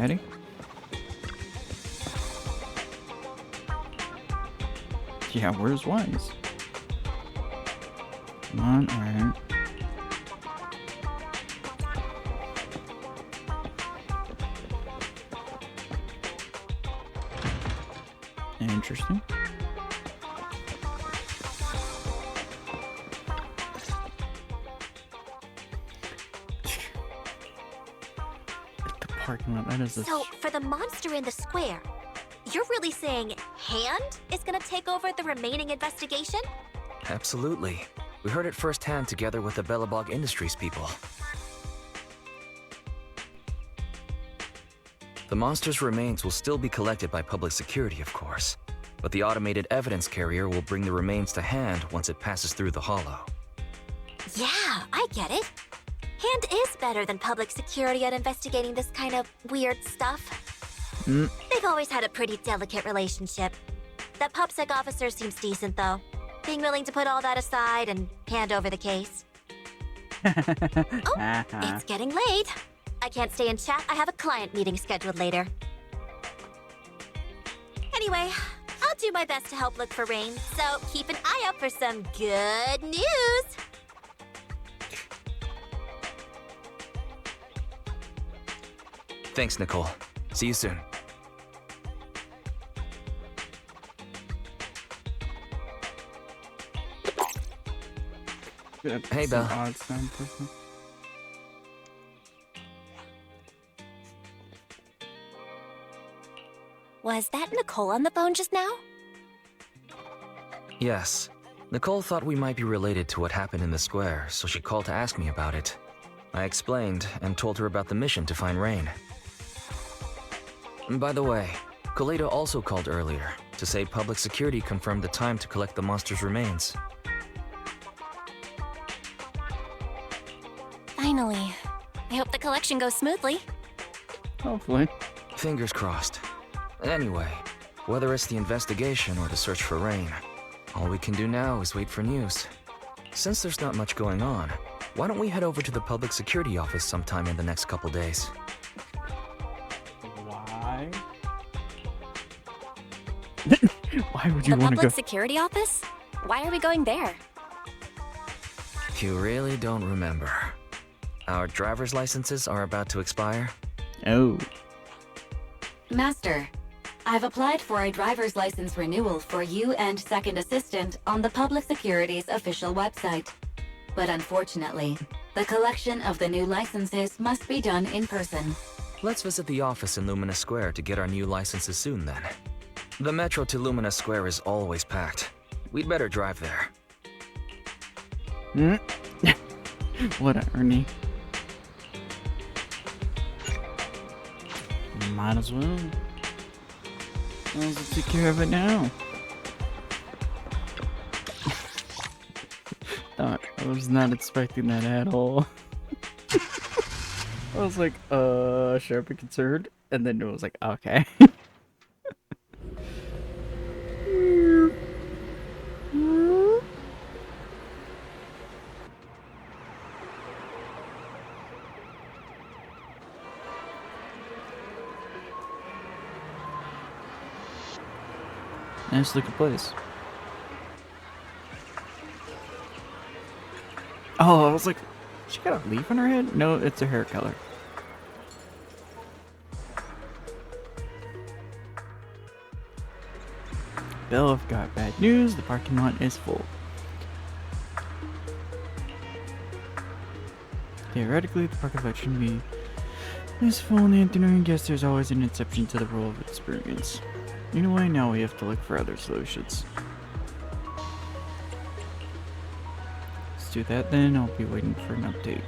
ready? Yeah, where's Wise? Come on, alright. Interesting. The parking lot, that is a... So, for the monster in the square, you're really saying Hand is gonna take over the remaining investigation? Absolutely. We heard it firsthand together with the Bellabog Industries people. The monster's remains will still be collected by public security, of course. But the automated evidence carrier will bring the remains to Hand once it passes through the hollow. Yeah, I get it. Hand is better than public security at investigating this kind of weird stuff. They've always had a pretty delicate relationship. That PubSec officer seems decent, though. Being willing to put all that aside and hand over the case. Oh, it's getting late. I can't stay and chat. I have a client meeting scheduled later. Anyway, I'll do my best to help look for Rain, so keep an eye out for some good news! Thanks, Nicole. See you soon. Hey, Belle. Odd sound person. Was that Nicole on the phone just now? Yes. Nicole thought we might be related to what happened in the square, so she called to ask me about it. I explained and told her about the mission to find Rain. By the way, Kaleda also called earlier to say public security confirmed the time to collect the monster's remains. Finally. I hope the collection goes smoothly. Hopefully. Fingers crossed. Anyway, whether it's the investigation or the search for Rain, all we can do now is wait for news. Since there's not much going on, why don't we head over to the public security office sometime in the next couple days? Why? Why would you The want to go? public security office? Why are we going there? You really don't remember. Our driver's licenses are about to expire. Oh. Master, I've applied for a driver's license renewal for you and Second Assistant on the Public Security's official website. But unfortunately, the collection of the new licenses must be done in person. Let's visit the office in Lumina Square to get our new licenses soon then. The metro to Lumina Square is always packed. We'd better drive there. What Ernie. Might as well. Might as well take care of it now. I was not expecting that at all. I was like, sharp and concerned, and then it was like, okay. Nice looking place. Oh, I was like, she got a leaf on her head? No, it's her hair color. Bill, I've got bad news. The parking lot is full. Theoretically, the parking lot shouldn't be this full in the afternoon. Guess there's always an exception to the rule of experience. Anyway, now we have to look for other solutions. Let's do that then. I'll be waiting for an update.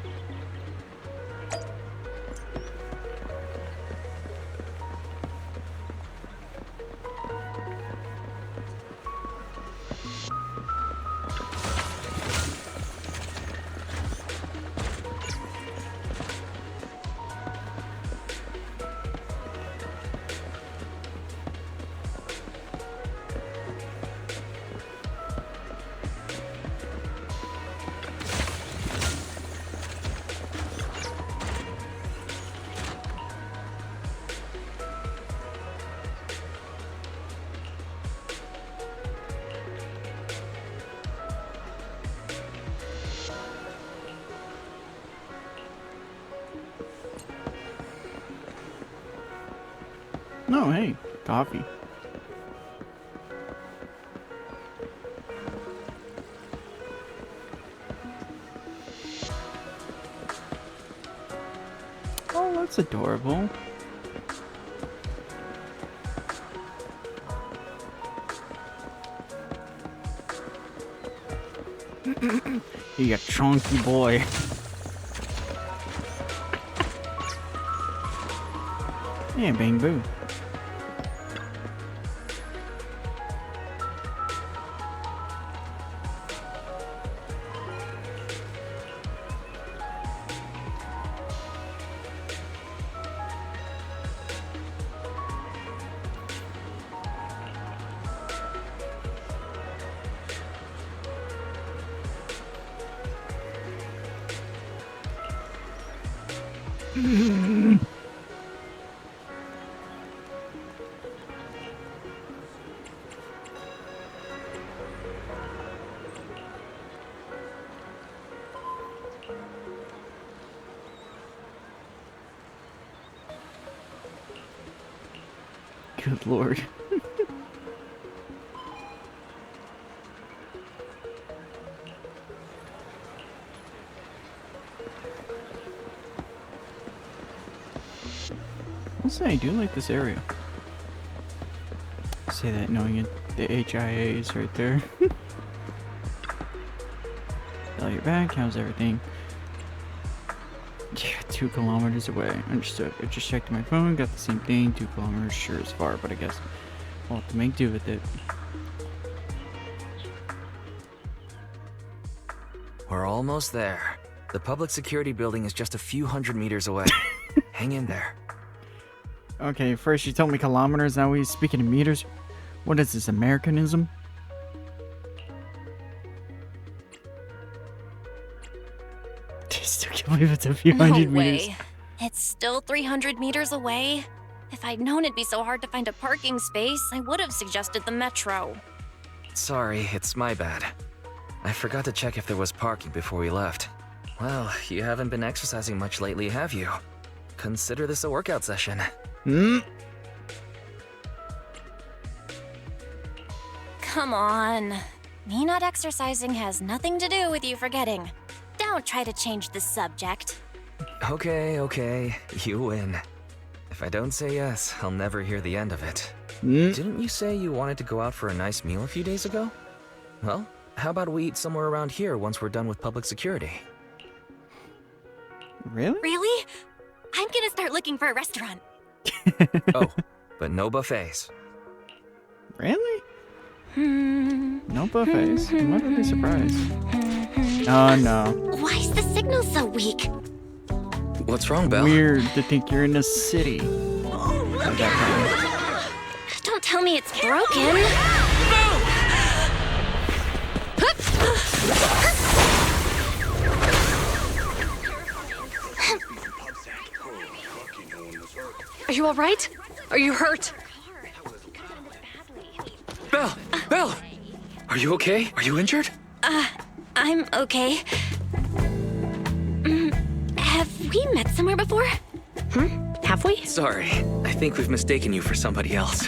No, hey, coffee. Oh, that's adorable. You chunky boy. Yeah, bang boo. Good lord. I'll say I do like this area. Say that knowing it, the HIA is right there. Tell you're back, how's everything? Yeah, 2 kilometers away. Understood. I just checked my phone, got the same thing. 2 kilometers sure is far, but I guess we'll have to make do with it. We're almost there. The public security building is just a few hundred meters away. Hang in there. Okay, first you told me kilometers, now he's speaking in meters. What is this, Americanism? Still can't believe it's a few hundred meters. way. It's still 300 meters away. If I'd known it'd be so hard to find a parking space, I would have suggested the metro. Sorry, it's my bad. I forgot to check if there was parking before we left. Well, you haven't been exercising much lately, have you? Consider this a workout session. Come on. Me not exercising has nothing to do with you forgetting. Don't try to change the subject. Okay, you win. If I don't say yes, I'll never hear the end of it. Didn't you say you wanted to go out for a nice meal a few days ago? Well, how about we eat somewhere around here once we're done with public security? Really? Really? I'm gonna start looking for a restaurant. Oh, but no buffets. Really? No buffets? I'm utterly surprised. Oh no. Why is the signal so weak? What's wrong, Belle? Weird to think you're in a city. At that Don't tell me it's broken. Are you all right? Are you hurt? Belle! Are you okay? Are you injured? I'm okay. Have we met somewhere before? Have we? Sorry, I think we've mistaken you for somebody else.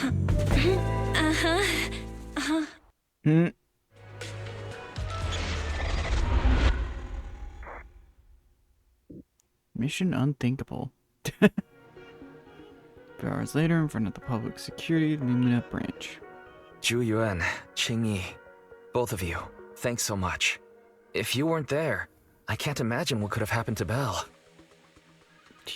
Mission unthinkable. 4 hours later, in front of the public security Lumina branch. Zhu Yuan, Qingyi, both of you, thanks so much. If you weren't there, I can't imagine what could have happened to Belle.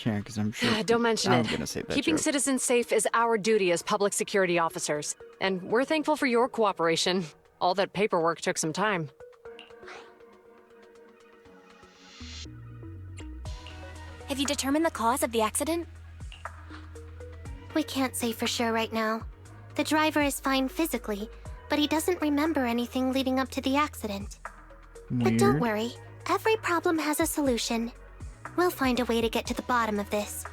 Yeah, because I'm sure. Don't mention I'm it. gonna say that Keeping joke. citizens safe is our duty as public security officers. And we're thankful for your cooperation. All that paperwork took some time. Have you determined the cause of the accident? We can't say for sure right now. The driver is fine physically, but he doesn't remember anything leading up to the accident. But don't Weird. worry, every problem has a solution. We'll find a way to get to the bottom of this.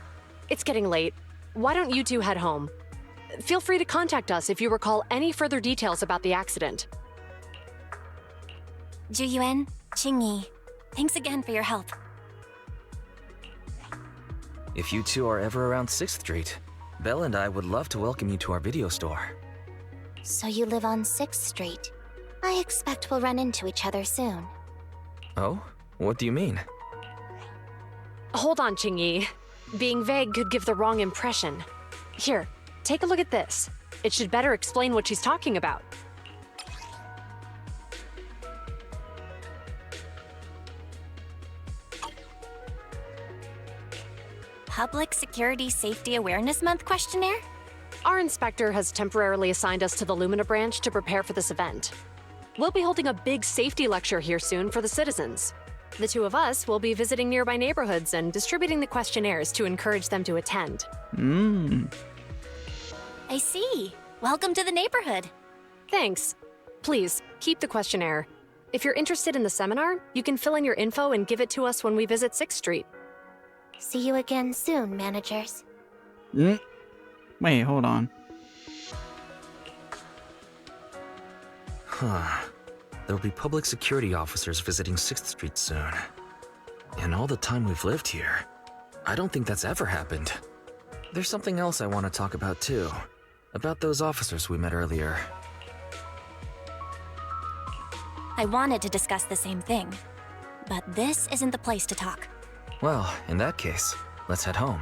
It's getting late. Why don't you two head home? Feel free to contact us if you recall any further details about the accident. Zhu Yuan, Qingyi, thanks again for your help. If you two are ever around 6th Street, Belle and I would love to welcome you to our video store. So you live on 6th Street. I expect we'll run into each other soon. Oh? What do you mean? Hold on, Qingyi. Being vague could give the wrong impression. Here, take a look at this. It should better explain what she's talking about. Public Security Safety Awareness Month questionnaire? Our inspector has temporarily assigned us to the Lumina branch to prepare for this event. We'll be holding a big safety lecture here soon for the citizens. The two of us will be visiting nearby neighborhoods and distributing the questionnaires to encourage them to attend. I see. Welcome to the neighborhood. Thanks. Please, keep the questionnaire. If you're interested in the seminar, you can fill in your info and give it to us when we visit 6th Street. See you again soon, managers. Wait, hold on. Huh. There'll be public security officers visiting 6th Street soon. In all the time we've lived here, I don't think that's ever happened. There's something else I want to talk about too. About those officers we met earlier. I wanted to discuss the same thing, but this isn't the place to talk. Well, in that case, let's head home.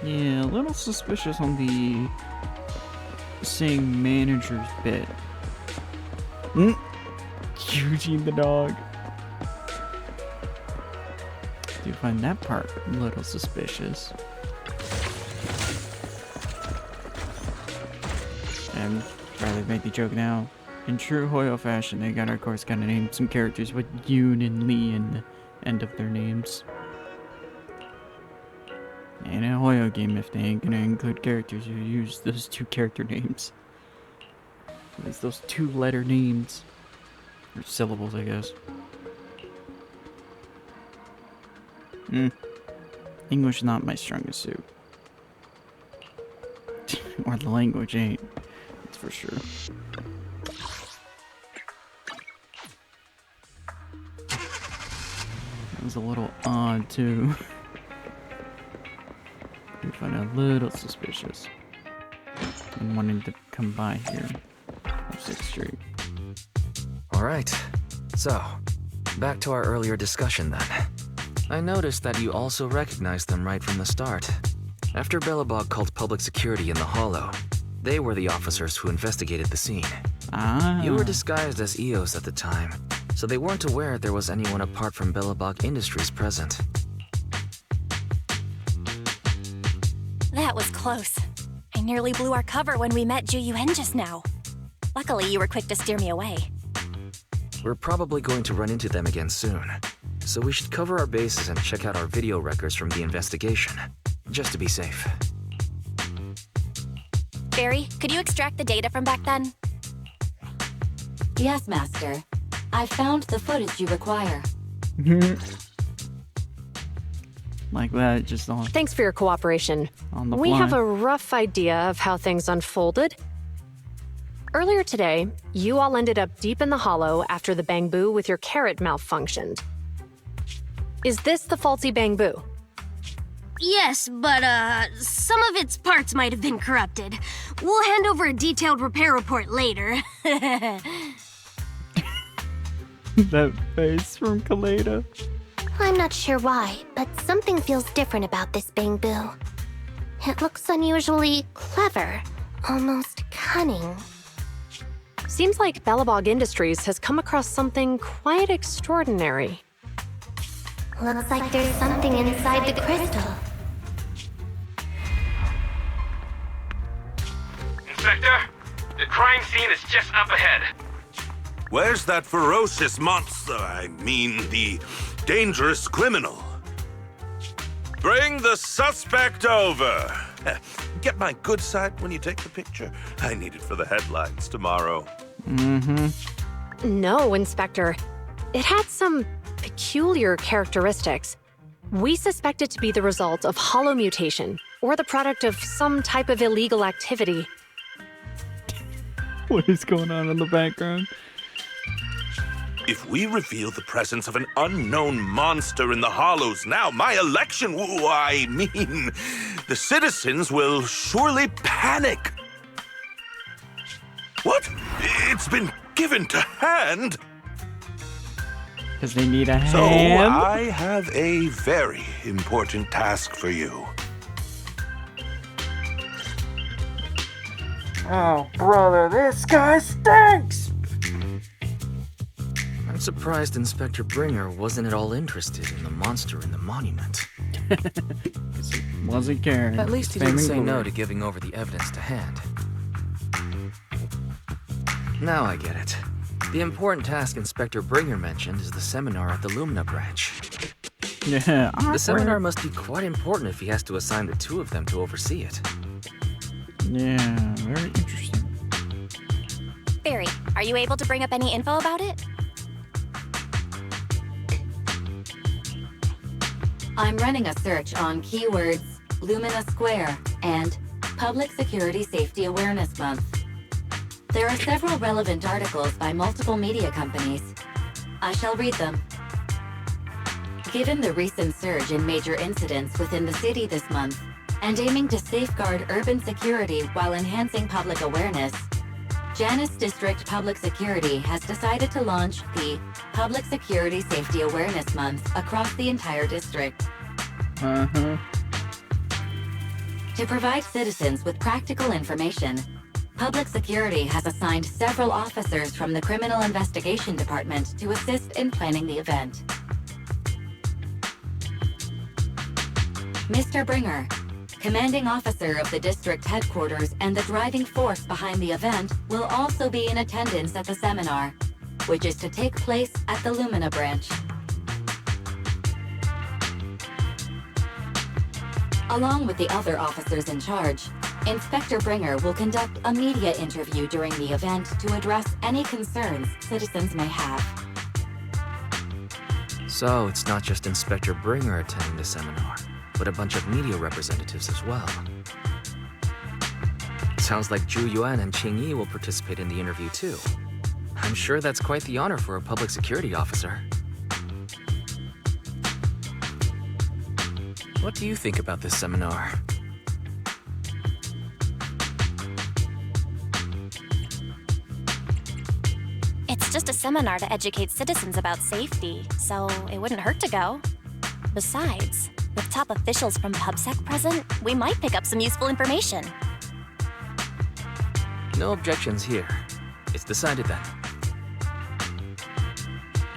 Yeah, a little suspicious on the saying manager's bit. Eugene the dog. Do you find that part a little suspicious? And rather make the joke now. In true Hoyo fashion, they gotta, of course, gotta name some characters with Yoon and Lee in the end of their names. And in a Hoyo game, if they ain't gonna include characters who use those two character names. At least those 2-letter names. Or syllables, I guess. English not my strongest suit. Or the language ain't. That's for sure. That was a little odd, too. I find it a little suspicious. And wanting to come by here. 6th Street. Alright, so, back to our earlier discussion then. I noticed that you also recognized them right from the start. After Belobog called public security in the Hollow, they were the officers who investigated the scene. Ah. You were disguised as EOS at the time, so they weren't aware there was anyone apart from Belobog Industries present. That was close. I nearly blew our cover when we met Ju Yuen just now. Luckily, you were quick to steer me away. We're probably going to run into them again soon, so we should cover our bases and check out our video records from the investigation, just to be safe. Barry, could you extract the data from back then? Yes, Master. I found the footage you require. Like that, just on Thanks for your cooperation. the We fly. have a rough idea of how things unfolded. Earlier today, you all ended up deep in the Hollow after the Bangbu with your carrot malfunctioned. Is this the faulty Bangbu? Yes, but, some of its parts might have been corrupted. We'll hand over a detailed repair report later. That face from Kaleda. I'm not sure why, but something feels different about this Bangbu. It looks unusually clever, almost cunning. Seems like Belobog Industries has come across something quite extraordinary. Looks like there's something inside the crystal. Inspector, the crime scene is just up ahead. Where's that ferocious monster? I mean, the dangerous criminal. Bring the suspect over. Get my good side when you take the picture. I need it for the headlines tomorrow. No, Inspector. It had some peculiar characteristics. We suspect it to be the result of hollow mutation, or the product of some type of illegal activity. What is going on in the background? If we reveal the presence of an unknown monster in the Hollows now, my election, the citizens will surely panic. What? It's been given to hand? Because they need a So hand? I have a very important task for you. Oh, brother, this guy stinks! I'm surprised Inspector Bringer wasn't at all interested in the monster in the monument. Because he wasn't caring. At least he Fame didn't and say no glory. to giving over the evidence to hand. Now I get it. The important task Inspector Bringer mentioned is the seminar at the Lumina branch. Yeah, The seminar must be quite important if he has to assign the two of them to oversee it. Yeah, very interesting. Barry, are you able to bring up any info about it? I'm running a search on keywords Lumina Square and Public Security Safety Awareness Month. There are several relevant articles by multiple media companies. I shall read them. Given the recent surge in major incidents within the city this month, and aiming to safeguard urban security while enhancing public awareness, Janus District Public Security has decided to launch the Public Security Safety Awareness Month across the entire district. Uh-huh. To provide citizens with practical information, Public Security has assigned several officers from the Criminal Investigation Department to assist in planning the event. Mr. Bringer, commanding officer of the district headquarters and the driving force behind the event, will also be in attendance at the seminar, which is to take place at the Lumina branch. Along with the other officers in charge, Inspector Bringer will conduct a media interview during the event to address any concerns citizens may have. So it's not just Inspector Bringer attending the seminar, but a bunch of media representatives as well. Sounds like Zhu Yuan and Qing Yi will participate in the interview too. I'm sure that's quite the honor for a public security officer. What do you think about this seminar? It's just a seminar to educate citizens about safety, so it wouldn't hurt to go. Besides, with top officials from PubSec present, we might pick up some useful information. No objections here. It's decided then.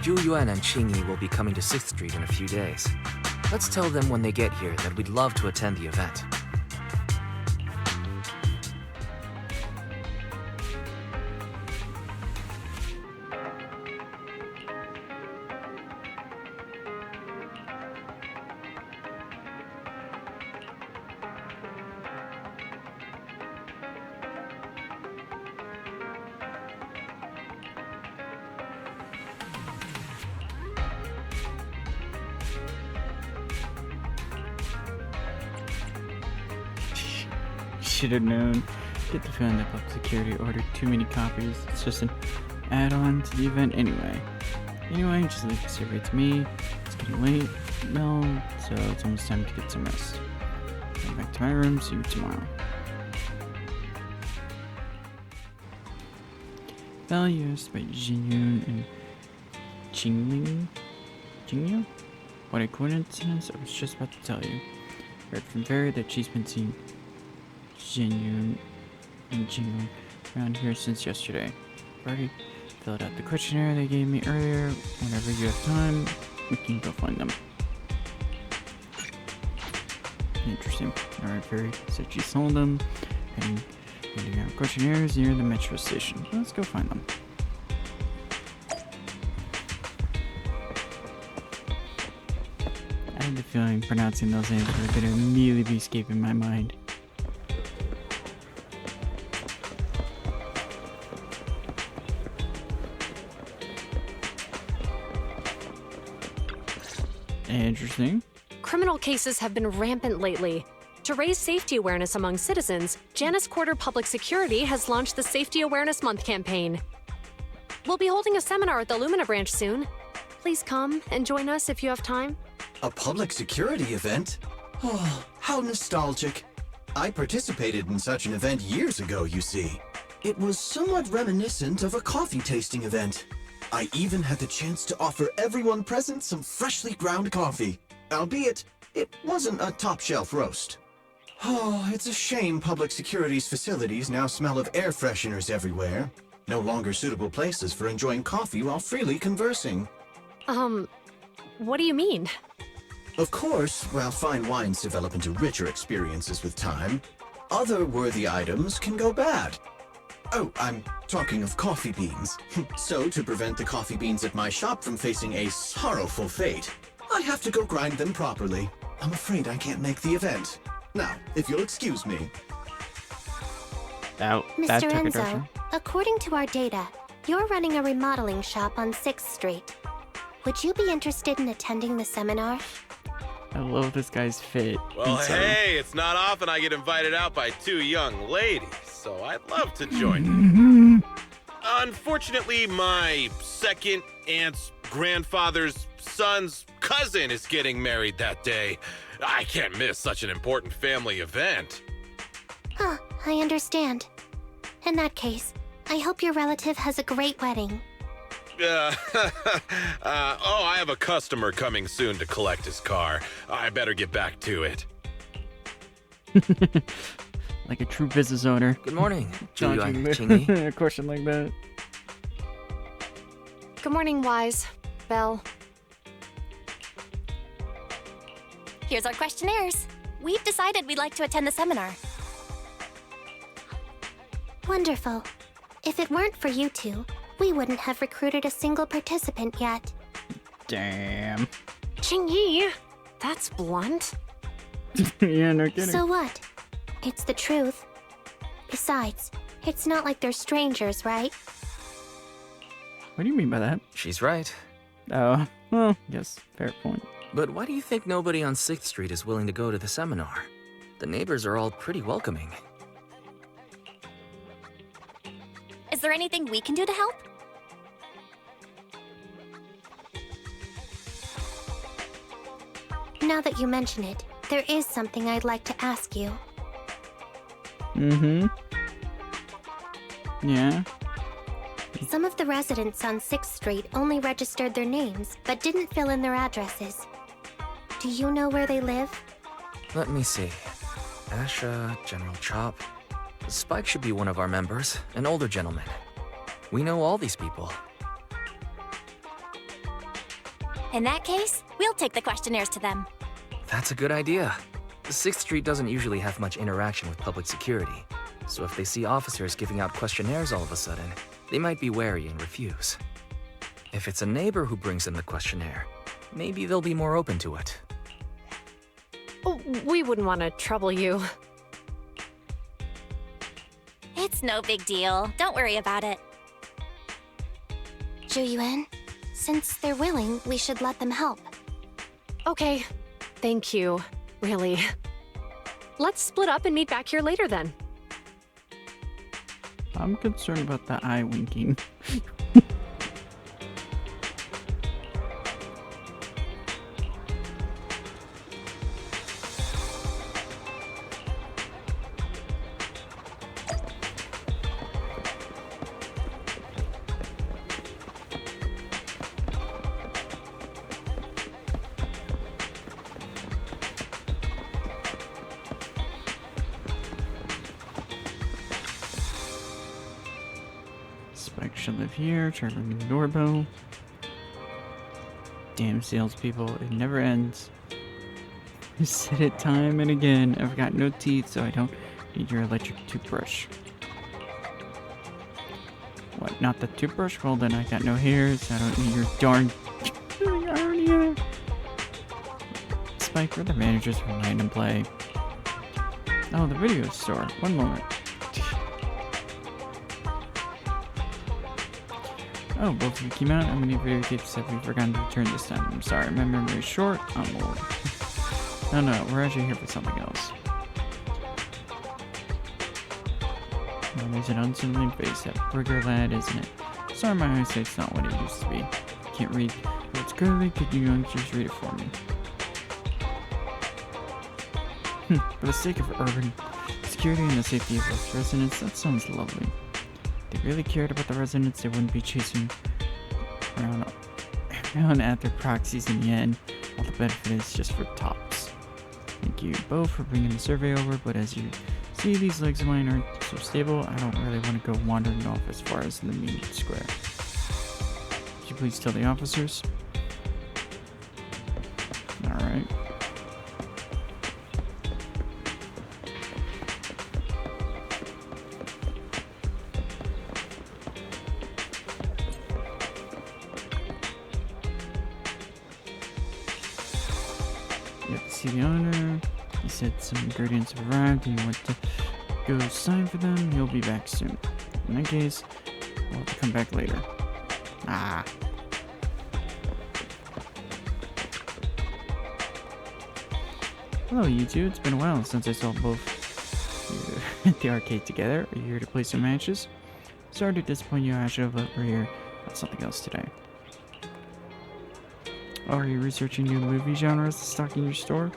Zhu Yuan and Qing Yi will be coming to 6th Street in a few days. Let's tell them when they get here that we'd love to attend the event. Should have known. Get the feeling that Public Security ordered too many copies. It's just an add-on to the event anyway. Anyway, just leave the survey to me. It's getting late. No, so it's almost time to get some rest. Go back to my room. See you tomorrow. Values by Jinyun and Jingyu? What a coincidence, I was just about to tell you. Heard from Vera that she's been seeing Jinyun and Jingyu around here since yesterday. I've already filled out the questionnaire they gave me earlier. Whenever you have time, we can go find them. Interesting. Alright, Vera said she sold them and handing out questionnaires near the metro station. Let's go find them. I had the feeling pronouncing those names were going to immediately be escaping my mind. Interesting. Criminal cases have been rampant lately. To raise safety awareness among citizens, Janus Quarter Public Security has launched the Safety Awareness Month campaign. We'll be holding a seminar at the Lumina branch soon. Please come and join us if you have time. A public security event? Oh, how nostalgic. I participated in such an event years ago, you see. It was somewhat reminiscent of a coffee tasting event. I even had the chance to offer everyone present some freshly ground coffee, albeit it wasn't a top-shelf roast. Oh, it's a shame public security's facilities now smell of air fresheners everywhere. No longer suitable places for enjoying coffee while freely conversing. What do you mean? Of course, while fine wines develop into richer experiences with time, other worthy items can go bad. Oh, I'm talking of coffee beans. So, to prevent the coffee beans at my shop from facing a sorrowful fate, I have to go grind them properly. I'm afraid I can't make the event. Now, if you'll excuse me. That Mr. took a Enzo, direction. according to our data, you're running a remodeling shop on 6th Street. Would you be interested in attending the seminar? I love this guy's fit. Well, and so- hey, it's not often I get invited out by two young ladies, so I'd love to join you. Unfortunately, my second aunt's grandfather's son's cousin is getting married that day. I can't miss such an important family event. Huh, I understand. In that case, I hope your relative has a great wedding. I have a customer coming soon to collect his car. I better get back to it. Like a true business owner. Good morning, Dodging Chingy. a question like that. Good morning, Wise. Belle. Here's our questionnaires. We've decided we'd like to attend the seminar. Wonderful. If it weren't for you two, we wouldn't have recruited a single participant yet. Damn. Qingyi, that's blunt. Yeah, no kidding. So what? It's the truth. Besides, it's not like they're strangers, right? What do you mean by that? She's right. Oh, well, yes, fair point. But why do you think nobody on 6th Street is willing to go to the seminar? The neighbors are all pretty welcoming. Is there anything we can do to help? Now that you mention it, there is something I'd like to ask you. Mm-hmm. Yeah? Some of the residents on 6th Street only registered their names, but didn't fill in their addresses. Do you know where they live? Let me see. Asha, General Chop. Spike should be one of our members, an older gentleman. We know all these people. In that case, we'll take the questionnaires to them. That's a good idea. 6th Street doesn't usually have much interaction with public security, so if they see officers giving out questionnaires all of a sudden, they might be wary and refuse. If it's a neighbor who brings in the questionnaire, maybe they'll be more open to it. Oh, we wouldn't want to trouble you. It's no big deal. Don't worry about it. Zhu Yuan, since they're willing, we should let them help. Okay, thank you, really. Let's split up and meet back here later then. I'm concerned about the eye winking. Spike should live here. Try ringing the doorbell. Damn salespeople, it never ends. I said it time and again. I've got no teeth, so I don't need your electric toothbrush. What, not the toothbrush? Well then I got no hairs, I don't need your darn iron either. Spike, we're the managers for Night and Play. Oh, the video store. One moment. Oh, both of you came out. How many videotapes have we forgotten to return this time? I'm sorry, my memory is short. I'm old. No, we're actually here for something else. Oh, there's an unsettling face, that burger lad, isn't it? Sorry, my eyesight's not what it used to be. Can't read words clearly. Could you youngsters read it for me? For the sake of urban security and the safety of those residents, that sounds lovely. If they really cared about the residents, they wouldn't be chasing around at their proxies in the end. All the benefit is just for tops. Thank you both for bringing the survey over, but as you see, these legs of mine aren't so stable. I don't really want to go wandering off as far as the main square. Could you please tell the officers? Alright. You have to see the owner. He said some ingredients have arrived and you want to go sign for them. He'll be back soon. In that case, we'll have to come back later. Ah. Hello, you two. It's been a while since I saw both you at the arcade together. Are you here to play some matches? Sorry to disappoint you, Asha, but we're here on something else today. Oh, are you researching new movie genres to stock in your store?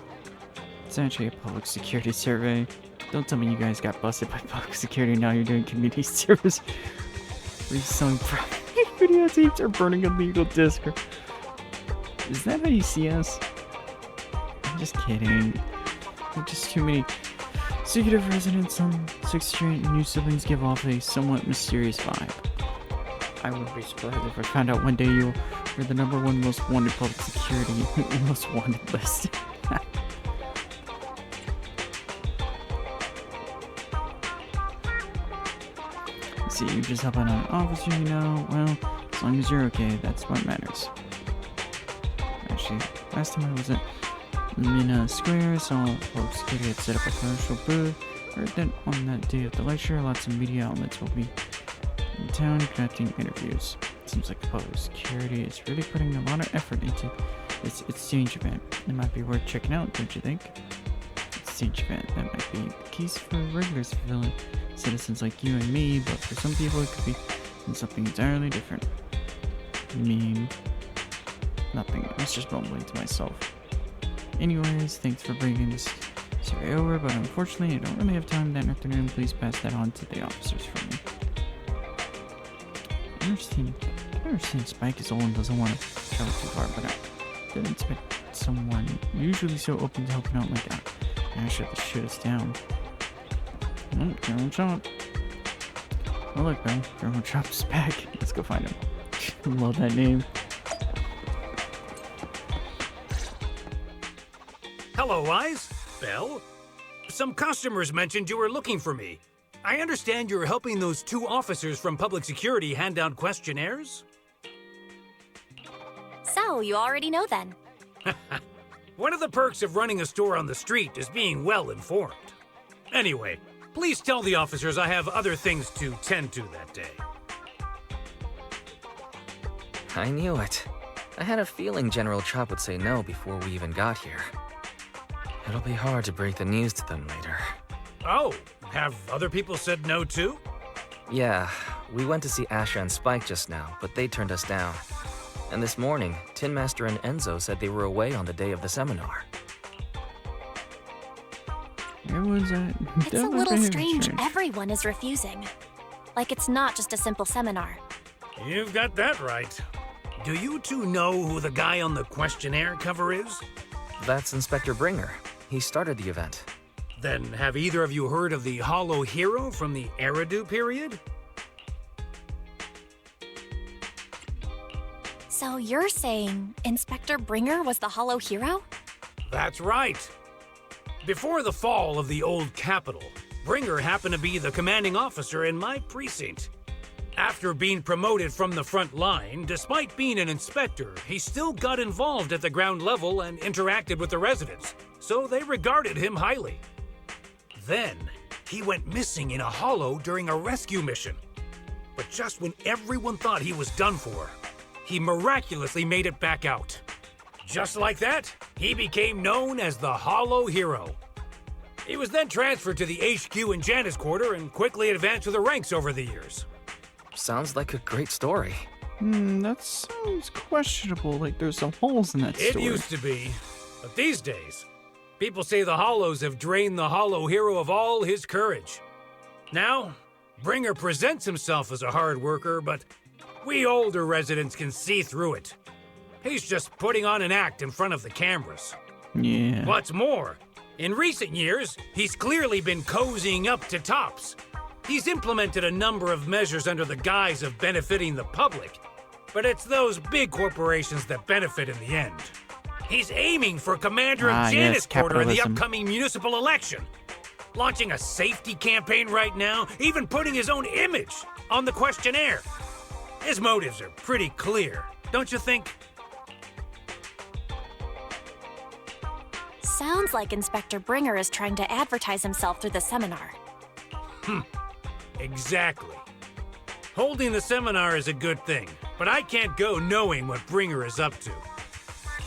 It's actually a public security survey. Don't tell me you guys got busted by public security and now you're doing community service. Reselling videotapes or burning illegal discs. Is that how you see us? I'm just kidding. We're just too many secretive residents on 6th Street and new siblings give off a somewhat mysterious vibe. I wouldn't be surprised if I found out one day you were the #1 most wanted public security most wanted list. See, you just help out an officer, you know. Well, as long as you're okay, that's what matters. Actually, last time I was at Mina Square, saw folks security had set up a commercial booth. Heard that on that day of the lecture, lots of media outlets will be in town conducting interviews. Seems like the public security is really putting a lot of effort into this exchange event. It might be worth checking out, don't you think? Exchange event, that might be the case for regular citizens like you and me, but for some people it could be something entirely different. I mean, nothing. I was just mumbling to myself. Anyways, thanks for bringing this survey over, but unfortunately I don't really have time that afternoon. Please pass that on to the officers for me. I understand Spike is old and doesn't want to travel too far, but I didn't expect someone usually so open to helping out like that. I should have shut us down. Oh, General Chop. Oh look, bro. General Chop's back. Let's go find him. Love that name. Hello, Wise. Belle? Some customers mentioned you were looking for me. I understand you're helping those 2 officers from public security hand out questionnaires? So, you already know then. One of the perks of running a store on the street is being well informed. Anyway, please tell the officers I have other things to tend to that day. I knew it. I had a feeling General Chop would say no before we even got here. It'll be hard to break the news to them later. Oh, have other people said no too? Yeah, we went to see Asha and Spike just now, but they turned us down. And this morning, Tin Master and Enzo said they were away on the day of the seminar. Everyone's It's a little strange everyone is refusing. Like it's not just a simple seminar. You've got that right. Do you 2 know who the guy on the questionnaire cover is? That's Inspector Bringer. He started the event. Then have either of you heard of the Hollow Hero from the Eridu period? So you're saying Inspector Bringer was the Hollow Hero? That's right. Before the fall of the old capital, Bringer happened to be the commanding officer in my precinct. After being promoted from the front line, despite being an inspector, he still got involved at the ground level and interacted with the residents, so they regarded him highly. Then, he went missing in a hollow during a rescue mission. But just when everyone thought he was done for, he miraculously made it back out. Just like that, he became known as the Hollow Hero. He was then transferred to the HQ in Janus Quarter and quickly advanced to the ranks over the years. Sounds like a great story. That sounds questionable, like there's some holes in that It story. used to be, but these days, people say the Hollows have drained the Hollow hero of all his courage. Now, Bringer presents himself as a hard worker, but we older residents can see through it. He's just putting on an act in front of the cameras. Yeah. What's more, in recent years, he's clearly been cozying up to Tops. He's implemented a number of measures under the guise of benefiting the public, but it's those big corporations that benefit in the end. He's aiming for Commander of Janus yes, Quarter in the capitalism. upcoming municipal election. Launching a safety campaign right now, even putting his own image on the questionnaire. His motives are pretty clear, don't you think? Sounds like Inspector Bringer is trying to advertise himself through the seminar. Exactly. Holding the seminar is a good thing, but I can't go knowing what Bringer is up to.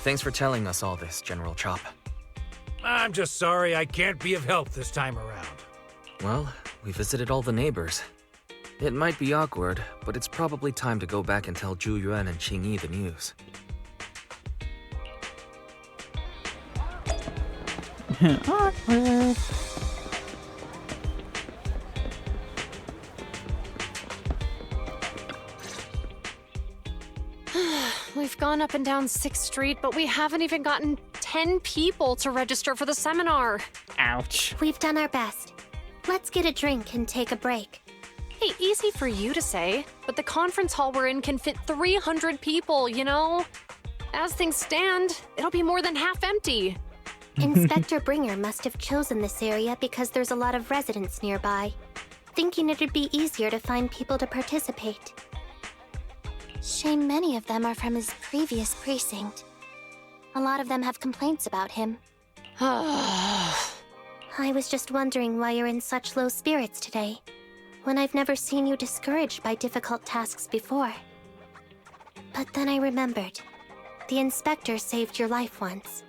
Thanks for telling us all this, General Chop. I'm just sorry I can't be of help this time around. Well, we visited all the neighbors. It might be awkward, but it's probably time to go back and tell Zhu Yuan and Qing Yi the news. Awkward. We've gone up and down 6th Street, but we haven't even gotten 10 people to register for the seminar. Ouch. We've done our best. Let's get a drink and take a break. Hey, easy for you to say, but the conference hall we're in can fit 300 people, you know? As things stand, it'll be more than half empty. Inspector Bringer must have chosen this area because there's a lot of residents nearby, thinking it'd be easier to find people to participate. Shame many of them are from his previous precinct. A lot of them have complaints about him. I was just wondering why you're in such low spirits today, when I've never seen you discouraged by difficult tasks before. But then I remembered. The inspector saved your life once.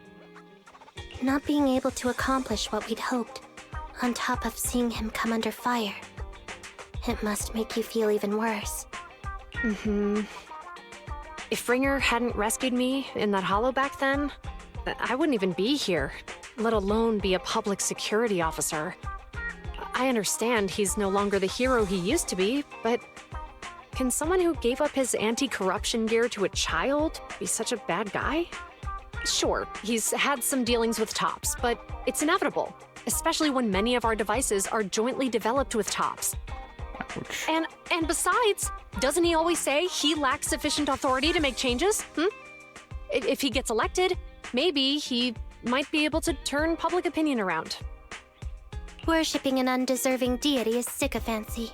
Not being able to accomplish what we'd hoped, on top of seeing him come under fire. It must make you feel even worse. If Bringer hadn't rescued me in that hollow back then, I wouldn't even be here, let alone be a public security officer. I understand he's no longer the hero he used to be, but can someone who gave up his anti-corruption gear to a child be such a bad guy? Sure, he's had some dealings with Tops, but it's inevitable, especially when many of our devices are jointly developed with Tops. Ouch. And besides, doesn't he always say he lacks sufficient authority to make changes? If he gets elected, maybe he might be able to turn public opinion around. Worshipping an undeserving deity is sycophancy.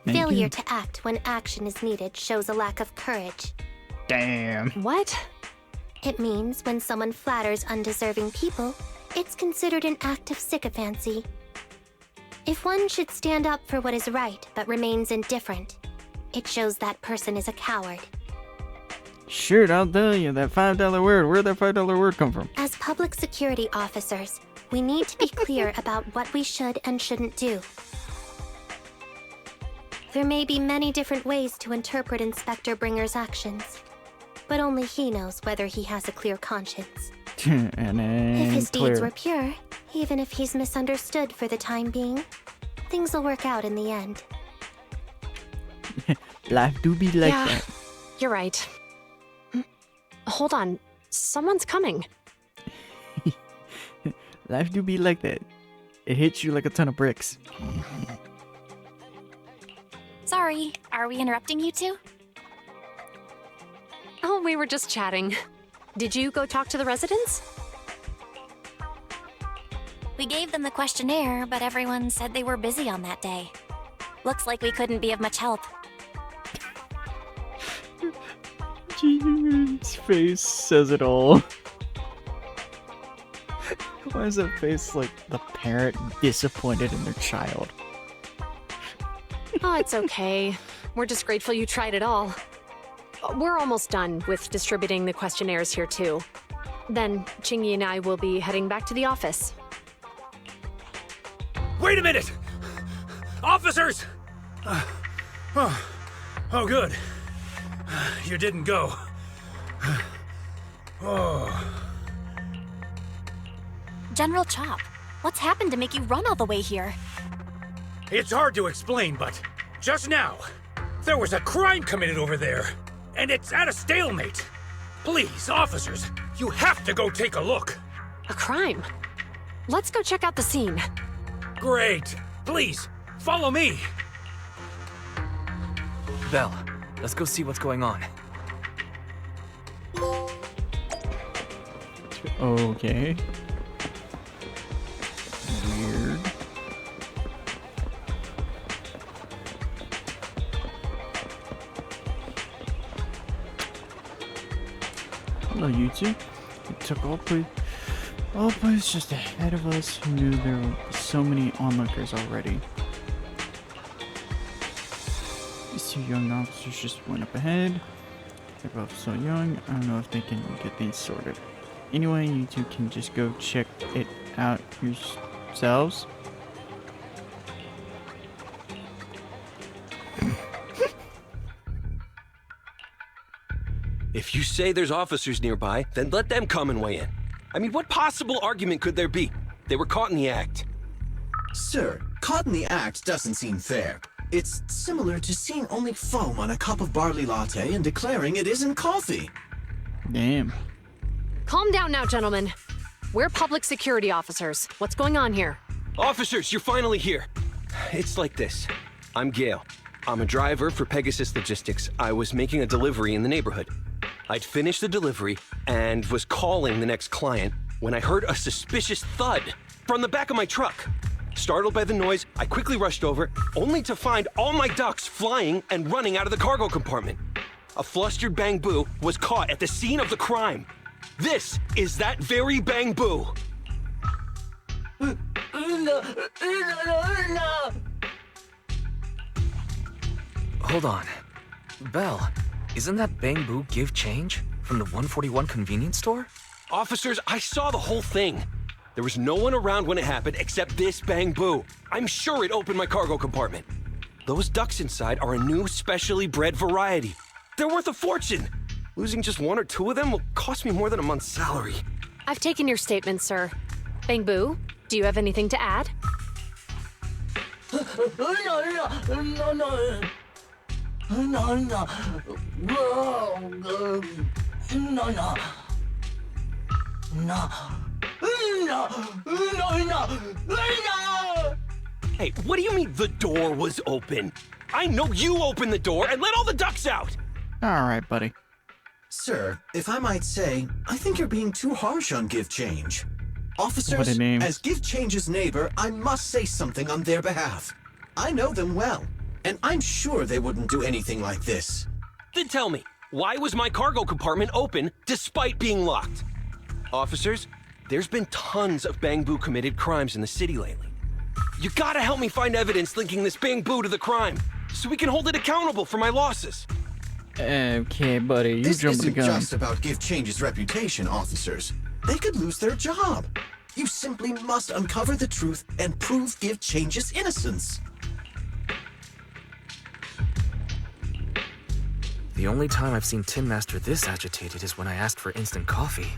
Failure to act when action is needed shows a lack of courage. Damn. What? It means when someone flatters undeserving people, it's considered an act of sycophancy. If one should stand up for what is right but remains indifferent, it shows that person is a coward. Shoot, I'll tell you, that $5 word. Where'd that $5 word come from? As public security officers, we need to be clear about what we should and shouldn't do. There may be many different ways to interpret Inspector Bringer's actions, but only he knows whether he has a clear conscience. And If his deeds clear. were pure, even if he's misunderstood for the time being, things will work out in the end. Life do be like Yeah. that. You're right. Hold on, someone's coming. Life do be like that. It hits you like a ton of bricks. Sorry, are we interrupting you two? Oh, we were just chatting. Did you go talk to the residents? We gave them the questionnaire, but everyone said they were busy on that day. Looks like we couldn't be of much help. His face says it all. Why is that face like the parent disappointed in their child? Oh, it's okay. We're just grateful you tried it all. We're almost done with distributing the questionnaires here, too. Then, Chingy and I will be heading back to the office. Wait a minute! Officers! Oh, good. You didn't go. Oh. General Chop, what's happened to make you run all the way here? It's hard to explain, but just now, there was a crime committed over there, and it's at a stalemate. Please, officers, you have to go take a look. A crime? Let's go check out the scene. Great. Please, follow me. Belle, let's go see what's going on. Okay. Weird. Hello, you two. It took all place just ahead of us. Who knew there were so many onlookers already? These two young officers just went up ahead. They're both so young, I don't know if they can get things sorted. Anyway, you two can just go check it out yourselves. If you say there's officers nearby, then let them come and weigh in. I mean, what possible argument could there be? They were caught in the act. Sir, caught in the act doesn't seem fair. It's similar to seeing only foam on a cup of barley latte and declaring it isn't coffee. Damn. Calm down now, gentlemen. We're public security officers. What's going on here? Officers, you're finally here. It's like this. I'm Gale. I'm a driver for Pegasus Logistics. I was making a delivery in the neighborhood. I'd finished the delivery and was calling the next client when I heard a suspicious thud from the back of my truck. Startled by the noise, I quickly rushed over, only to find all my ducks flying and running out of the cargo compartment. A flustered Bang Boo was caught at the scene of the crime. This is that very Bang Boo. Hold on. Belle, isn't that Bang Boo give change from the 141 convenience store? Officers, I saw the whole thing. There was no one around when it happened except this Bang Boo. I'm sure it opened my cargo compartment. Those ducks inside are a new specially bred variety. They're worth a fortune. Losing just one or two of them will cost me more than a month's salary. I've taken your statement, sir. Bang Boo, do you have anything to add? Hey, what do you mean the door was open? I know you opened the door and let all the ducks out! Alright, buddy. Sir, if I might say, I think you're being too harsh on Give Change. Officers, What a name. as Give Change's neighbor, I must say something on their behalf. I know them well, and I'm sure they wouldn't do anything like this. Then tell me, why was my cargo compartment open despite being locked? Officers, there's been tons of Bang Boo committed crimes in the city lately. You gotta help me find evidence linking this Bang Boo to the crime, so we can hold it accountable for my losses. Okay, buddy, you This jumped the isn't gun. just about Give Change's reputation, officers. They could lose their job. You simply must uncover the truth and prove Give Change's innocence. The only time I've seen Tin Master this agitated is when I asked for instant coffee.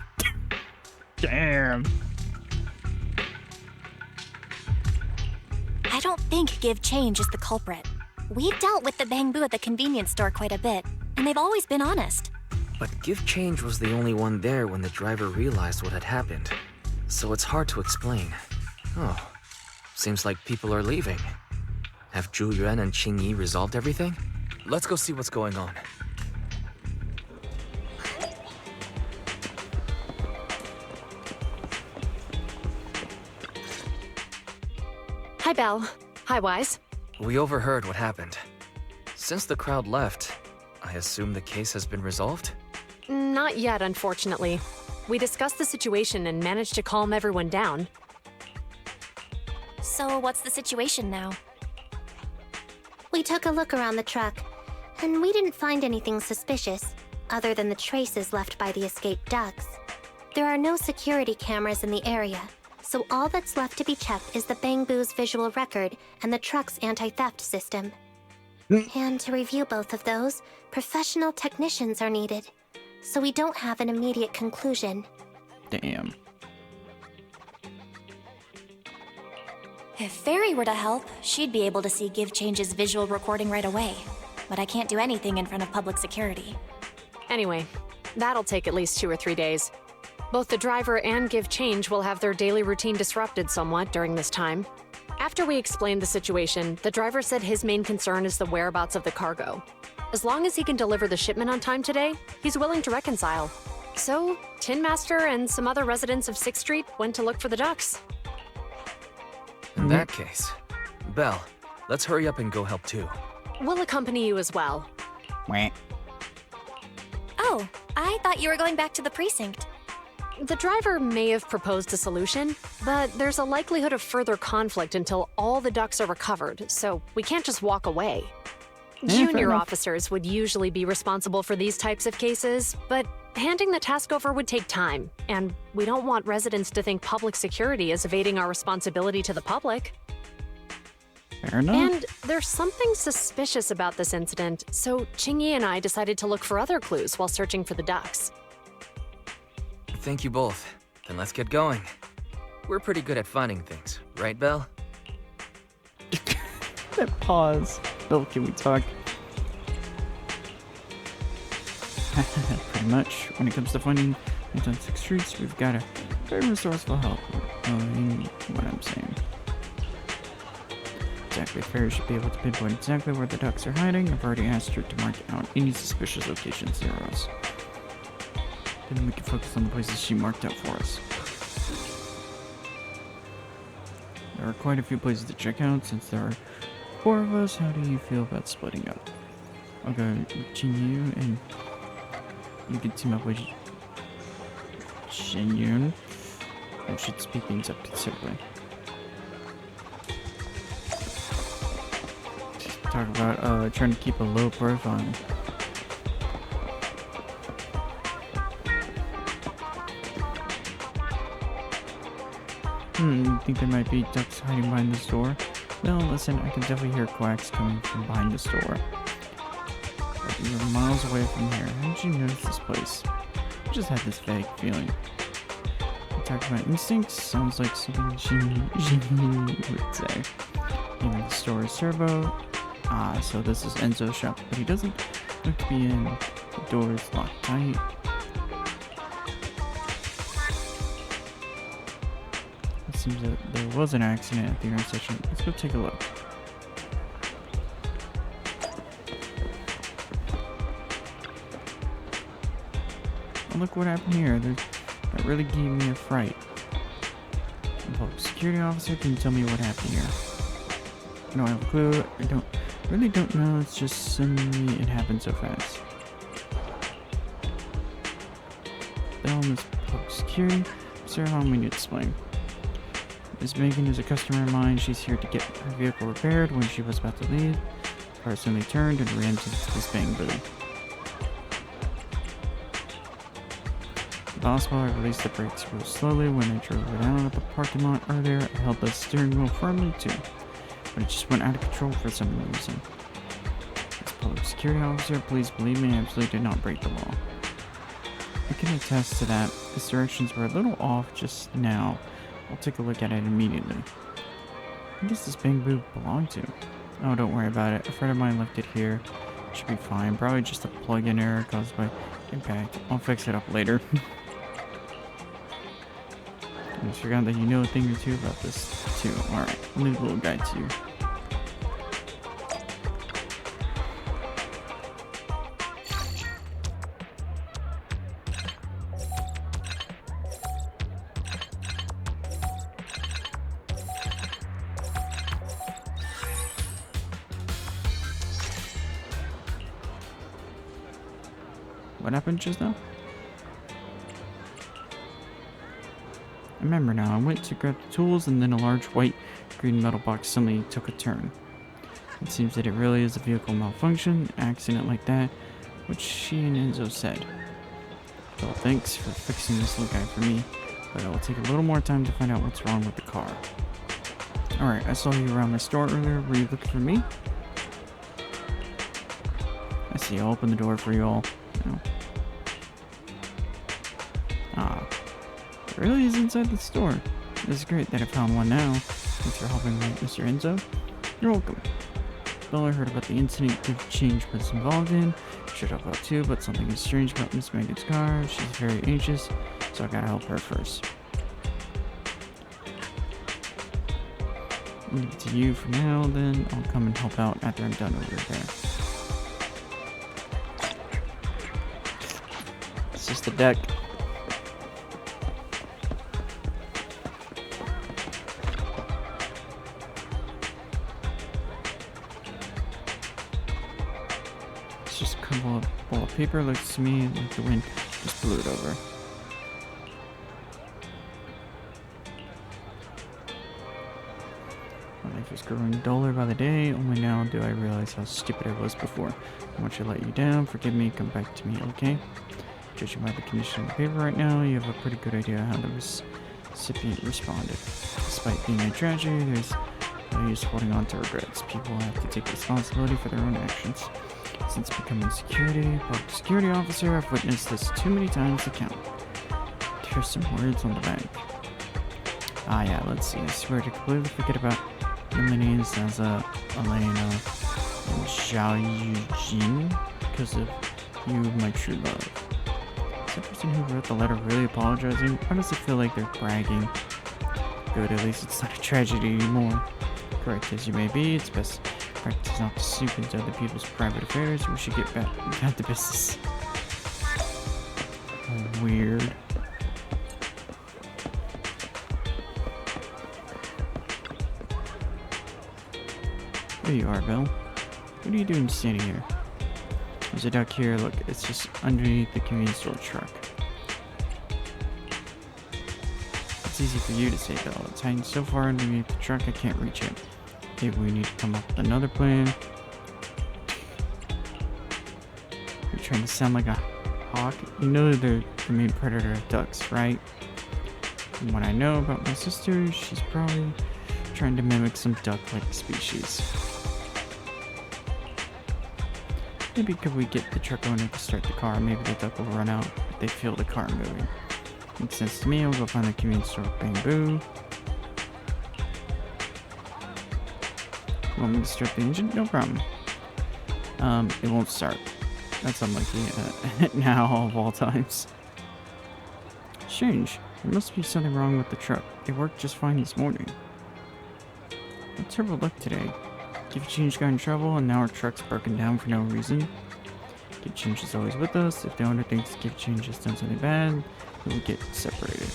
Damn. I don't think Give Change is the culprit. We've dealt with the Bang Boo at the convenience store quite a bit, and they've always been honest. But Give Change was the only one there when the driver realized what had happened. So it's hard to explain. Oh, seems like people are leaving. Have Zhu Yuan and Qing Yi resolved everything? Let's go see what's going on. Hi, Belle. Hi, Wise. We overheard what happened. Since the crowd left, I assume the case has been resolved? Not yet, unfortunately. We discussed the situation and managed to calm everyone down. So what's the situation now? We took a look around the truck, and we didn't find anything suspicious, other than the traces left by the escaped ducks. There are no security cameras in the area, so all that's left to be checked is the Bang Boo's visual record and the truck's anti-theft system. And to review both of those, professional technicians are needed. So we don't have an immediate conclusion. Damn. If Fairy were to help, she'd be able to see Give Change's visual recording right away. But I can't do anything in front of public security. Anyway, that'll take at least 2 or 3 days. Both the driver and Give Change will have their daily routine disrupted somewhat during this time. After we explained the situation, the driver said his main concern is the whereabouts of the cargo. As long as he can deliver the shipment on time today, he's willing to reconcile. So, Tin Master and some other residents of 6th Street went to look for the ducks. In that case, Belle, let's hurry up and go help too. We'll accompany you as well. Wah. Oh, I thought you were going back to the precinct. The driver may have proposed a solution, but there's a likelihood of further conflict until all the ducks are recovered, so we can't just walk away. Junior officers would usually be responsible for these types of cases, but handing the task over would take time, and we don't want residents to think public security is evading our responsibility to the public. Fair enough. And there's something suspicious about this incident, so Qingyi and I decided to look for other clues while searching for the ducks. Thank you both. Then let's get going. We're pretty good at finding things, right, Belle? That pause. Bill, can we talk? Pretty much. When it comes to finding things on 6 streets, we've got a very resourceful help. Knowing what I'm saying. Exactly. Fairy should be able to pinpoint exactly where the ducks are hiding. I've already asked her to mark out any suspicious locations near us. Then we can focus on the places she marked out for us. There are quite a few places to check out since there are 4 of us. How do you feel about splitting up? I'll go with Jinyu and you can team up with Jinyun. I should speed things up considerably. Talk about trying to keep a low profile. You think there might be ducks hiding behind this door? No, listen, I can definitely hear quacks coming from behind this door. But you're miles away from here. How did you notice this place? I just had this vague feeling. Talking about instincts sounds like something Jinyu would say. Even the store is Servo. Ah, so this is Enzo's shop, but he doesn't look to be in. The door is locked tight. It seems that there was an accident at the intersection. Let's go take a look. Oh, look what happened here. That really gave me a fright. Well, security officer, can you tell me what happened here? I don't have a clue. I really don't know. It's just suddenly it happened so fast. Bell, Miss Public Security. Sir, allow me to explain. Miss Megan is a customer of mine. She's here to get her vehicle repaired. When she was about to leave, the car suddenly turned and ran to this bang boom. The boss while I released the brakes real slowly. When I drove it out of the parking lot earlier, I held the steering wheel firmly too. But it just went out of control for some reason. As a public security officer, please believe me, I absolutely did not break the law. I can attest to that. His directions were a little off just now. I'll take a look at it immediately. Who does this bang boo belong to? Oh, don't worry about it. A friend of mine left it here. It should be fine. Probably just a plug-in error caused by impact. I'll fix it up later. I just forgot that you know a thing or two about this too. Alright, I'll leave a little guide to you. What happened just now? I remember now, I went to grab the tools and then a large white green metal box suddenly took a turn. It seems that it really is a vehicle malfunction, accident like that, which she and Enzo said. Well, thanks for fixing this little guy for me, but it will take a little more time to find out what's wrong with the car. Alright, I saw you around my store earlier. Were you looking for me? see, I'll open the door for you all. No. Ah. It really is inside the store. It's great that I found one now. Thanks for helping me, Mr. Enzo. You're welcome. Well, I heard about the incident Gift Change was involved in. Should help out too, but something is strange about Miss Megan's car. She's very anxious, so I gotta help her first. Leave it to you for now, then I'll come and help out after I'm done over there. It's just the deck. It's just a ball of paper. Looks to me like the wind just blew it over. Life is growing duller by the day. Only now do I realize how stupid I was before. I want you to let you down. Forgive me. Come back to me, okay? Judging by the condition of the paper right now, you have a pretty good idea how the recipient responded. Despite being a tragedy, there's no use holding on to regrets. People have to take responsibility for their own actions. Since becoming public security officer, I've witnessed this too many times to count. Here's some words on the back. Ah yeah, let's see. I swear to completely forget about the names as Elena and Zhao Yujin because of you, my true love. Is the person who wrote the letter really apologizing? Why does it feel like they're bragging? Good, at least it's not a tragedy anymore. Correct as you may be, it's best practice not to snoop into other people's private affairs. We should get back to business. Oh, weird. There you are, Bill. What are you doing standing here? There's a duck here. Look, it's just underneath the convenience store truck. It's easy for you to say, Bill. It's hiding so far underneath the truck I can't reach it. Maybe we need to come up with another plan. You're trying to sound like a hawk? You know they're the main predator of ducks, right? From what I know about my sister, she's probably trying to mimic some duck-like species. Maybe could we get the truck owner to start the car? Maybe the duck will run out if they feel the car moving. Makes sense to me. I'll go find the convenience store. Bamboo. Want me to start the engine? No problem. It won't start. That's unlucky. Now of all times. Strange. There must be something wrong with the truck. It worked just fine this morning. What terrible luck today. Gift Change got in trouble and now our truck's broken down for no reason. Gift Change is always with us. If the owner thinks Gift Change has done something bad, we'll get separated.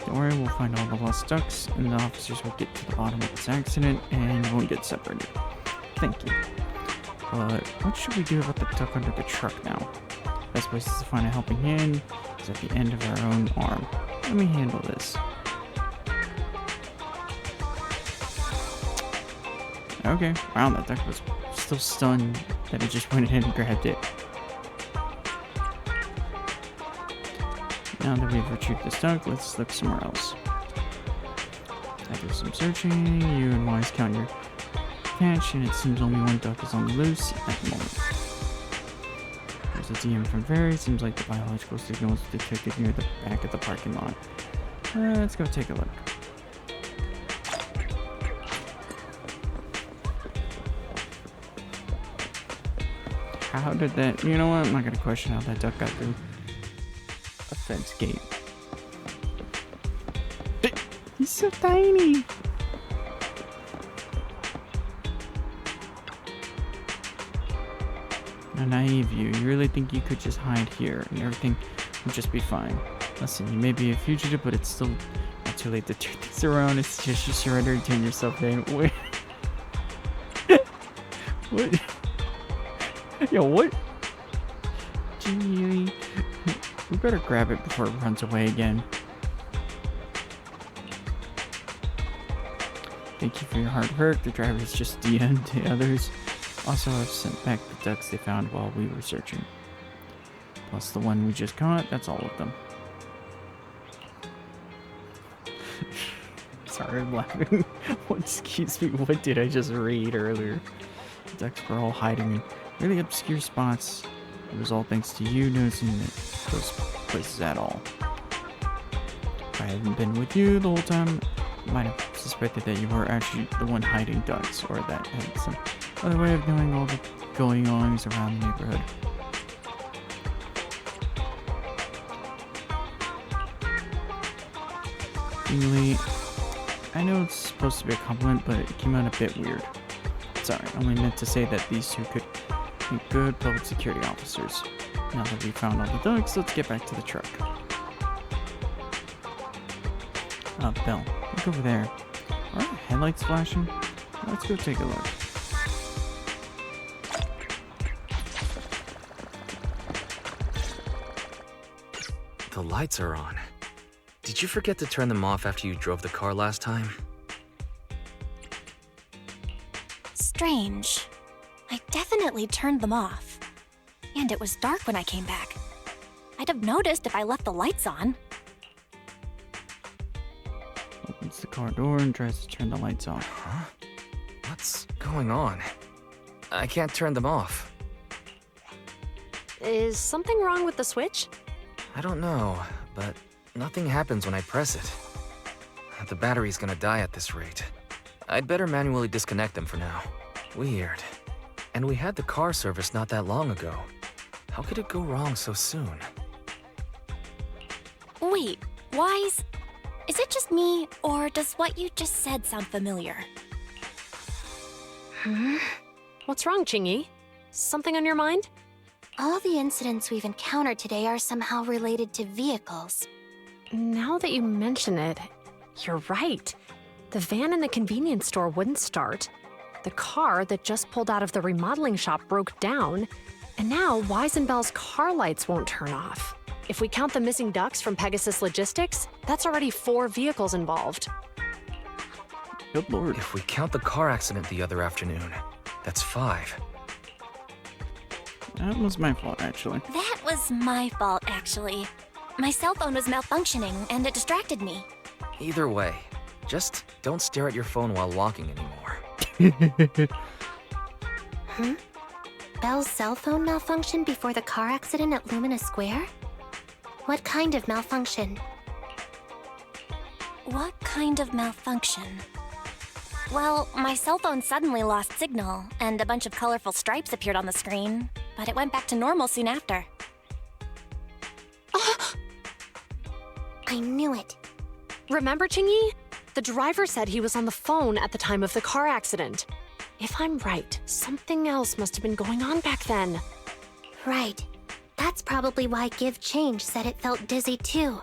Don't worry, we'll find all the lost ducks and the officers will get to the bottom of this accident and won't get separated. Thank you. But what should we do about the duck under the truck now? Best place to find a helping hand is at the end of our own arm. Let me handle this. Okay, wow, that duck was still stunned that it just went ahead and grabbed it. Now that we've retrieved this duck, let's look somewhere else. After some searching, you and Wise count your catch, and it seems only one duck is on the loose at the moment. There's a DM from Very. Seems like the biological signal is detected near the back of the parking lot. Let's go take a look. How did that... You know what? I'm not going to question how that duck got through a fence gate. He's so tiny! How naive you. You really think you could just hide here and everything would just be fine. Listen, you may be a fugitive, but it's still not too late to turn things around. It's just you surrender and turn yourself in. Wait. What? Yo, what? Gee, we better grab it before it runs away again. Thank you for your hard work. The driver is just DM'd to others. Also, I've sent back the ducks they found while we were searching. Plus the one we just caught, that's all of them. Sorry, I'm laughing. What, excuse me, what did I just read earlier? The ducks were all hiding in really obscure spots. It was all thanks to you noticing those places at all. If I hadn't been with you the whole time, I might have suspected that you were actually the one hiding ducks, or that had some other way of knowing all the going-ons around the neighborhood. Anyway, I know it's supposed to be a compliment, but it came out a bit weird. Sorry, I only meant to say that these two could be good public security officers. Now that we found all the ducks, let's get back to the truck. Belle, look over there. Are our headlights flashing? Let's go take a look. The lights are on. Did you forget to turn them off after you drove the car last time? Strange. I definitely turned them off. And it was dark when I came back. I'd have noticed if I left the lights on. Opens the car door and tries to turn the lights off. Huh? What's going on? I can't turn them off. Is something wrong with the switch? I don't know, but nothing happens when I press it. The battery's gonna die at this rate. I'd better manually disconnect them for now. Weird. And we had the car serviced not that long ago. How could it go wrong so soon? Wait, Wise? Is it just me, or does what you just said sound familiar? What's wrong, Chingy? Something on your mind? All the incidents we've encountered today are somehow related to vehicles. Now that you mention it, you're right. The van in the convenience store wouldn't start. The car that just pulled out of the remodeling shop broke down. And now Wise and Belle's car lights won't turn off. If we count the missing ducks from Pegasus Logistics, that's already 4 vehicles involved. Good lord. If we count the car accident the other afternoon, that's 5. That was my fault, actually. That was my fault, actually. My cell phone was malfunctioning, and it distracted me. Either way, just don't stare at your phone while walking anymore. Belle's cell phone malfunctioned before the car accident at Lumina Square? What kind of malfunction? What kind of malfunction? Well, my cell phone suddenly lost signal, and a bunch of colorful stripes appeared on the screen, but it went back to normal soon after. I knew it. Remember, Chingy? The driver said he was on the phone at the time of the car accident. If I'm right, something else must have been going on back then. Right. That's probably why Give Change said it felt dizzy too.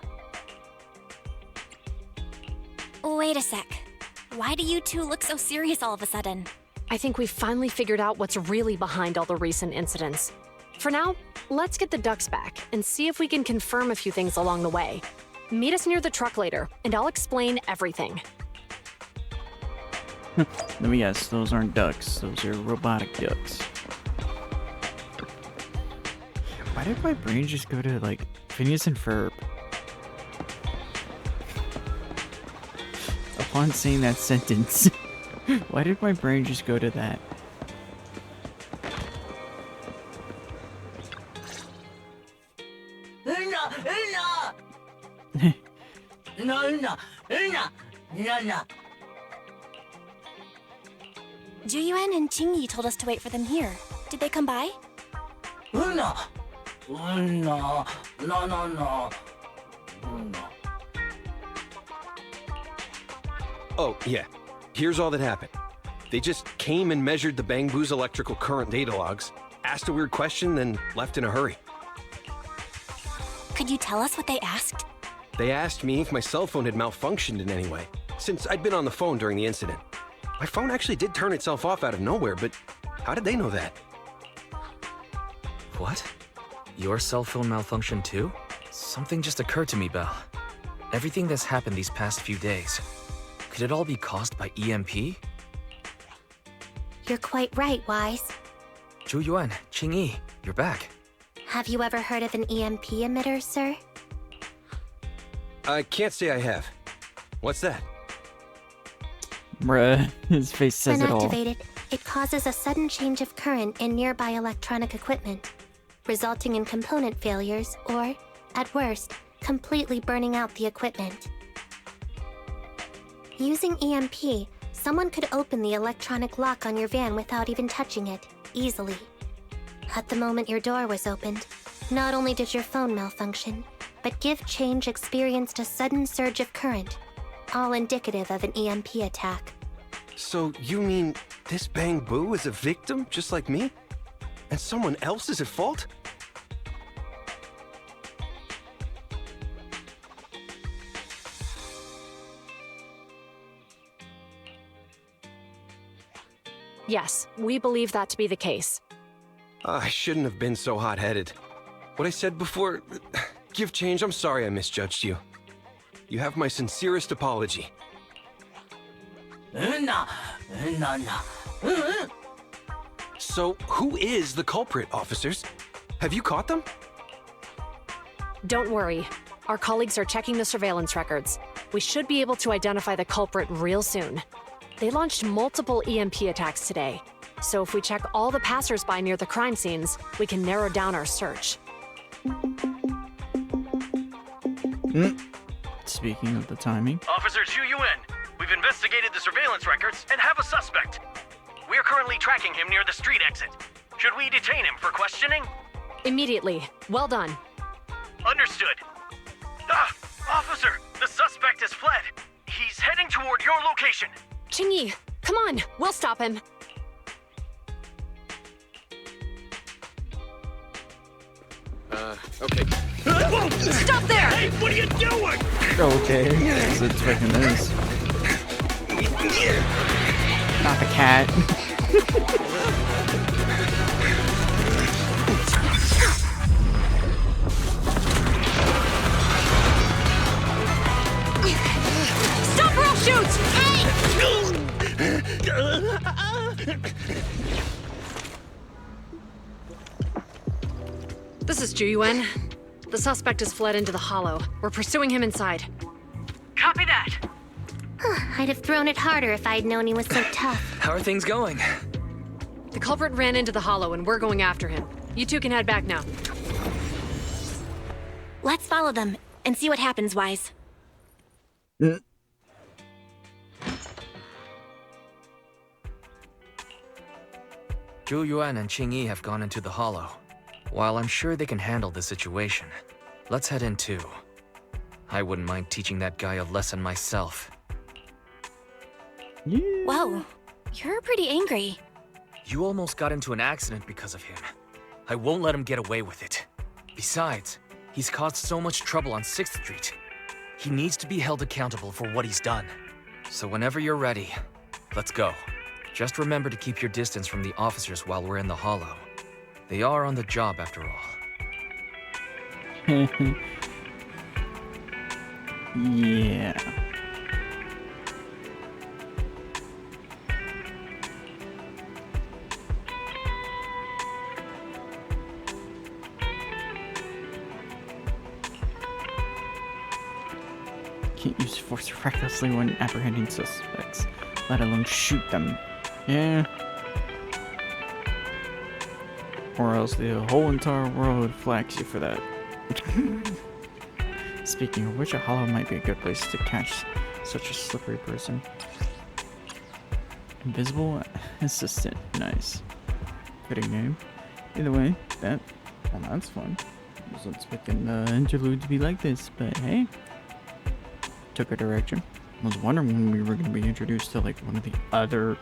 Wait a sec. Why do you two look so serious all of a sudden? I think we've finally figured out what's really behind all the recent incidents. For now, let's get the ducks back and see if we can confirm a few things along the way. Meet us near the truck later, and I'll explain everything. Let me guess, those aren't ducks. Those are robotic ducks. Why did my brain just go to, like, Phineas and Ferb? Upon saying that sentence, why did my brain just go to that? Juyuan and Chingy told us to wait for them here. Did they come by? Oh, yeah. Here's all that happened. They just came and measured the Bang Boo's electrical current data logs, asked a weird question, then left in a hurry. Could you tell us what they asked? They asked me if my cell phone had malfunctioned in any way, since I'd been on the phone during the incident. My phone actually did turn itself off out of nowhere, but how did they know that? What? Your cell phone malfunctioned too? Something just occurred to me, Belle. Everything that's happened these past few days, could it all be caused by EMP? You're quite right, Wise. Juyuan, Qingyi, you're back. Have you ever heard of an EMP emitter, sir? I can't say I have. What's that? Bruh, his face says When it all. activated, It causes a sudden change of current in nearby electronic equipment, resulting in component failures or, at worst, completely burning out the equipment. Using EMP, someone could open the electronic lock on your van without even touching it, easily. At the moment your door was opened, not only did your phone malfunction, but Give Change experienced a sudden surge of current, all indicative of an EMP attack. So you mean this Bang Boo is a victim just like me? And someone else is at fault? Yes, we believe that to be the case. I shouldn't have been so hot-headed. What I said before... Give Change, I'm sorry I misjudged you. You have my sincerest apology. So, who is the culprit, officers? Have you caught them? Don't worry. Our colleagues are checking the surveillance records. We should be able to identify the culprit real soon. They launched multiple EMP attacks today, so if we check all the passers-by near the crime scenes, we can narrow down our search. Speaking of the timing. Officer Zhu Yuan, we've investigated the surveillance records and have a suspect. We are currently tracking him near the street exit. Should we detain him for questioning? Immediately. Well done. Understood. Ah, officer, the suspect has fled. He's heading toward your location. Qingyi, come on, we'll stop him. Okay. Stop there! Hey, what are you doing? Okay, so it's fucking this. Not the cat. Stop or I'll shoot! This is Zhu Yuan. The suspect has fled into the hollow. We're pursuing him inside. Copy that. I'd have thrown it harder if I'd known he was so tough. How are things going? The culprit ran into the hollow and we're going after him. You two can head back now. Let's follow them and see what happens, Wise. Zhu Yuan and Qingyi have gone into the hollow. While I'm sure they can handle the situation, let's head in too. I wouldn't mind teaching that guy a lesson myself. Yeah. Whoa, you're pretty angry. You almost got into an accident because of him. I won't let him get away with it. Besides, he's caused so much trouble on 6th Street. He needs to be held accountable for what he's done. So whenever you're ready, let's go. Just remember to keep your distance from the officers while we're in the hollow. They are on the job after all. Yeah. Can't use force recklessly when apprehending suspects, let alone shoot them. Yeah. Or else the whole entire world flags you for that. Speaking of which, a hollow might be a good place to catch such a slippery person. Invisible assistant, nice. Fitting name. Either way, that's fun. I wasn't expecting the interlude to be like this, but hey. Took a direction. I was wondering when we were going to be introduced to like one of the other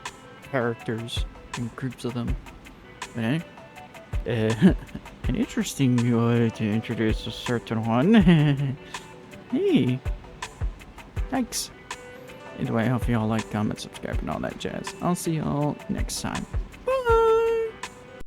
characters and groups of them. But hey. An interesting way to introduce a certain one. Hey, thanks. Either way, I hope you all like, comment, subscribe, and all that jazz. I'll see you all next time.